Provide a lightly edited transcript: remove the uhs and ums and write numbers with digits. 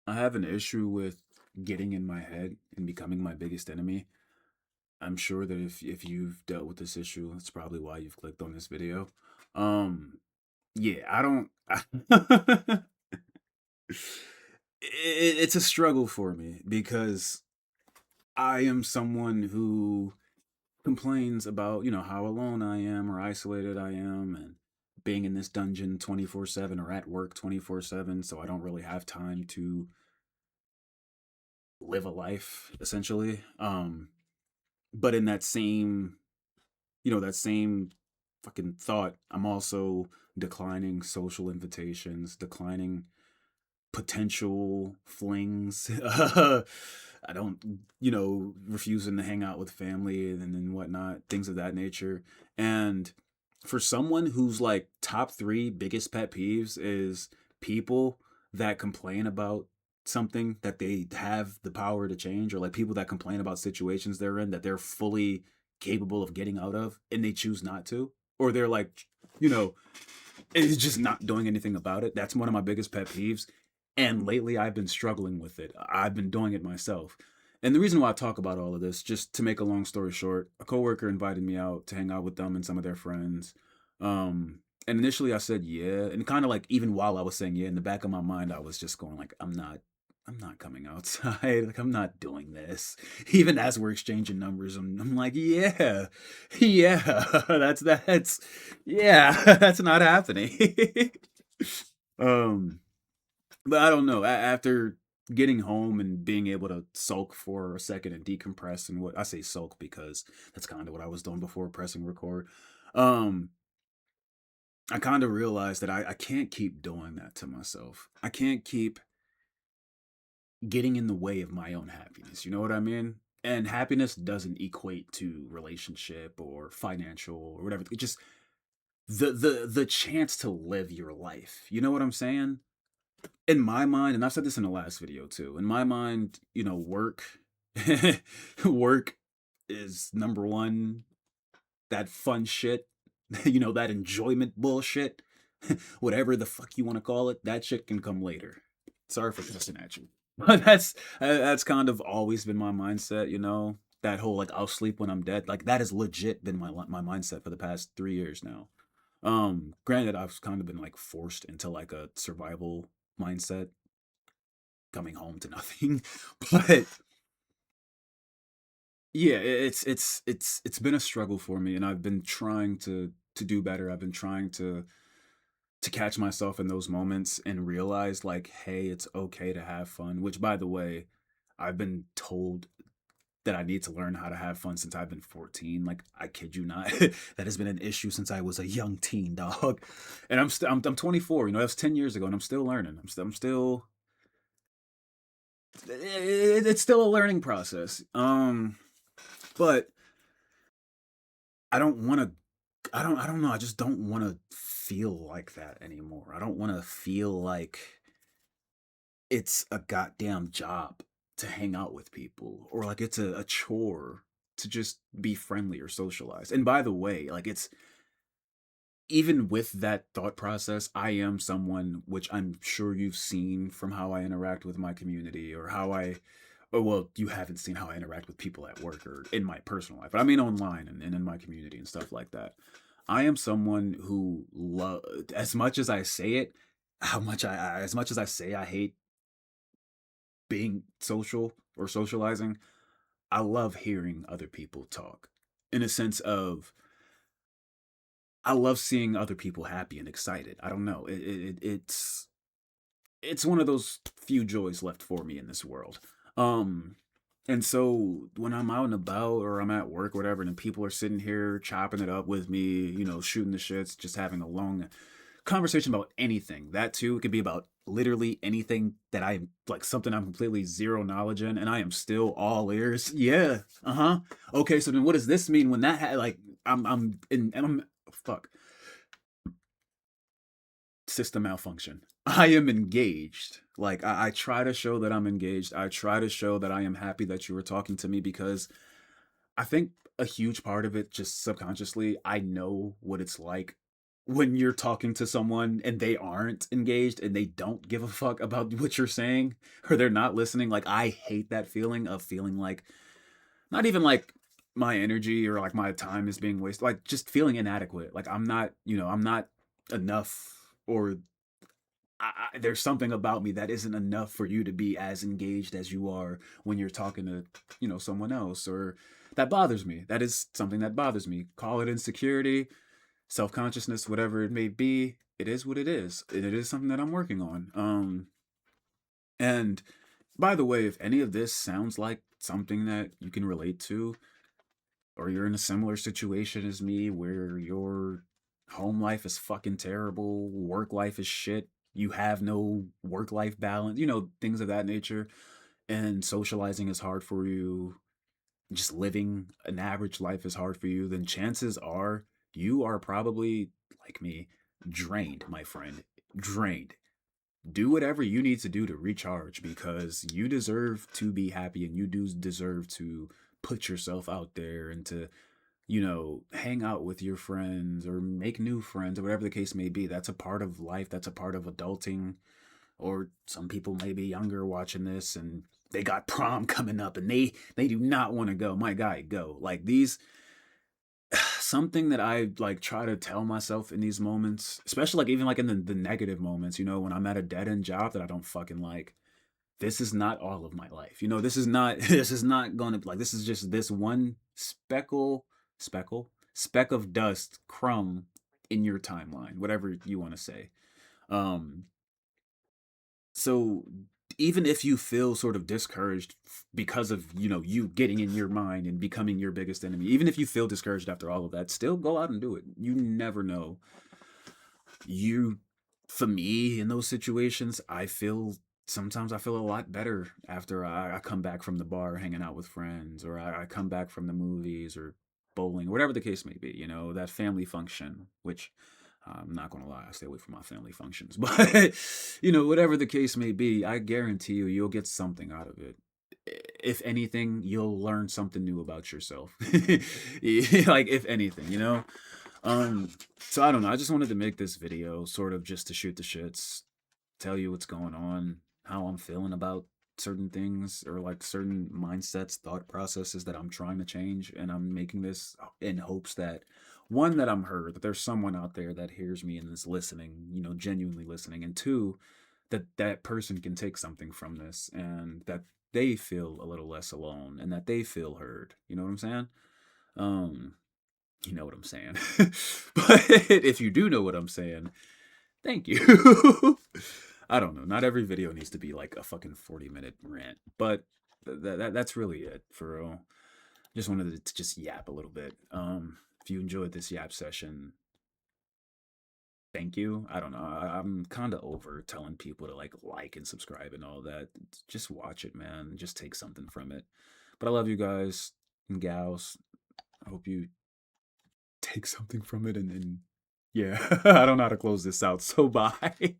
I have an issue with getting in my head and becoming my biggest enemy. I'm sure that if you've dealt with this issue, that's probably why you've clicked on this video. Um, yeah, I don't. It's a struggle for me because I am someone who complains about how alone I am or isolated I am, and being in this dungeon 24/7 or at work 24/7, so I don't really have time to live a life essentially. But in that same fucking thought, I'm also declining social invitations, declining potential flings. I don't, refusing to hang out with family and whatnot, things of that nature. And for someone who's like top three biggest pet peeves is people that complain about something that they have the power to change, or like people that complain about situations they're in that they're fully capable of getting out of and they choose not to, or they're like, you know, it's just not doing anything about it. That's one of my biggest pet peeves. And lately I've been struggling with it. I've been doing it myself. And the reason why I talk about all of this, just to make a long story short, a coworker invited me out to hang out with them and some of their friends. And initially I said yeah. And kind of like even while I was saying yeah, in the back of my mind, I was just going like, I'm not coming outside. Like I'm not doing this. Even as we're exchanging numbers, I'm like, yeah, yeah, that's yeah, that's not happening. um, but I don't know. After getting home and being able to sulk for a second and decompress, and what I say sulk because that's kind of what I was doing before pressing record. Um, I kind of realized that I can't keep doing that to myself. I can't keep getting in the way of my own happiness. You know what I mean? And happiness doesn't equate to relationship or financial or whatever. It just the chance to live your life. You know what I'm saying? In my mind, and I've said this in the last video too. In my mind, work work is number one. That fun shit, that enjoyment bullshit, whatever the fuck you want to call it, that shit can come later. Sorry for cussing at you. But that's kind of always been my mindset, that whole like I'll sleep when I'm dead. Like that has legit been my mindset for the past 3 years now. Granted, I've kind of been like forced into like a survival mindset, coming home to nothing. But yeah, it's been a struggle for me, and I've been trying to do better. I've been trying to catch myself in those moments and realize like, hey, it's okay to have fun. Which, by the way, I've been told that I need to learn how to have fun since I've been 14. Like, I kid you not, that has been an issue since I was a young teen, dog. And I'm 24. That's 10 years ago, and I'm still learning. I'm still it's still a learning process. But I don't want to. I don't know. I just don't want to feel like that anymore. I don't want to feel like it's a goddamn job to hang out with people, or like it's a chore to just be friendly or socialize. And by the way, like it's even with that thought process, I am someone which I'm sure you've seen from how I interact with my community, or how I, oh, well, you haven't seen how I interact with people at work or in my personal life, but I mean online and in my community and stuff like that. I am someone who as much as I say it, as much as I say I hate being social or socializing, I love hearing other people talk, in a sense of I love seeing other people happy and excited. I don't know. It's one of those few joys left for me in this world. Um, and so when I'm out and about or I'm at work or whatever, and people are sitting here chopping it up with me, shooting the shits, just having a long conversation about anything. That too, it could be about literally anything that I'm like something I'm completely zero knowledge in, and I am still all ears. Yeah. Uh huh. Okay. So then, what does this mean when that like I'm fuck system malfunction. I am engaged. Like I try to show that I'm engaged. I try to show that I am happy that you were talking to me, because I think a huge part of it, just subconsciously, I know what it's like when you're talking to someone and they aren't engaged and they don't give a fuck about what you're saying, or they're not listening. Like, I hate that feeling of feeling like, not even like my energy or like my time is being wasted, like just feeling inadequate. Like, I'm not, I'm not enough, or there's something about me that isn't enough for you to be as engaged as you are when you're talking to, someone else. Or that bothers me. That is something that bothers me. Call it insecurity, self-consciousness, whatever it may be. It is what it is, and it is something that I'm working on. And by the way, if any of this sounds like something that you can relate to, or you're in a similar situation as me where your home life is fucking terrible, work life is shit, you have no work life balance, things of that nature, and socializing is hard for you, just living an average life is hard for you, then chances are you are probably, like me, drained, my friend. Drained. Do whatever you need to do to recharge, because you deserve to be happy, and you do deserve to put yourself out there and to, hang out with your friends or make new friends or whatever the case may be. That's a part of life. That's a part of adulting. Or some people may be younger watching this and they got prom coming up and they do not want to go. My guy, go. Like, these, something that I like try to tell myself in these moments, especially like even like in the negative moments, when I'm at a dead end job that I don't fucking like. This is not all of my life. This is not this is not gonna, like, this is just this one speck of dust, crumb in your timeline, whatever you want to say. Um so even if you feel sort of discouraged because of, you getting in your mind and becoming your biggest enemy, even if you feel discouraged after all of that, still go out and do it. You never know. You For me, in those situations, sometimes I feel a lot better after I come back from the bar hanging out with friends, or I come back from the movies or bowling, or whatever the case may be, that family function, which I'm not going to lie, I stay away from my family functions. But, whatever the case may be, I guarantee you'll get something out of it. If anything, you'll learn something new about yourself. Like, if anything, so I don't know. I just wanted to make this video sort of just to shoot the shits, tell you what's going on, how I'm feeling about certain things, or like certain mindsets, thought processes that I'm trying to change. And I'm making this in hopes that, one, that I'm heard, that there's someone out there that hears me and is listening, genuinely listening. And two, that that person can take something from this, and that they feel a little less alone, and that they feel heard. You know what I'm saying? Um, you know what I'm saying. But if you do know what I'm saying, thank you. I don't know. Not every video needs to be like a fucking 40-minute rant, but that's really it for real. Just wanted to just yap a little bit. If you enjoyed this yap session, thank you. I don't know. I'm kind of over telling people to like and subscribe and all that. Just watch it, man. Just take something from it. But I love you guys and gals. I hope you take something from it, and yeah, I don't know how to close this out. So bye.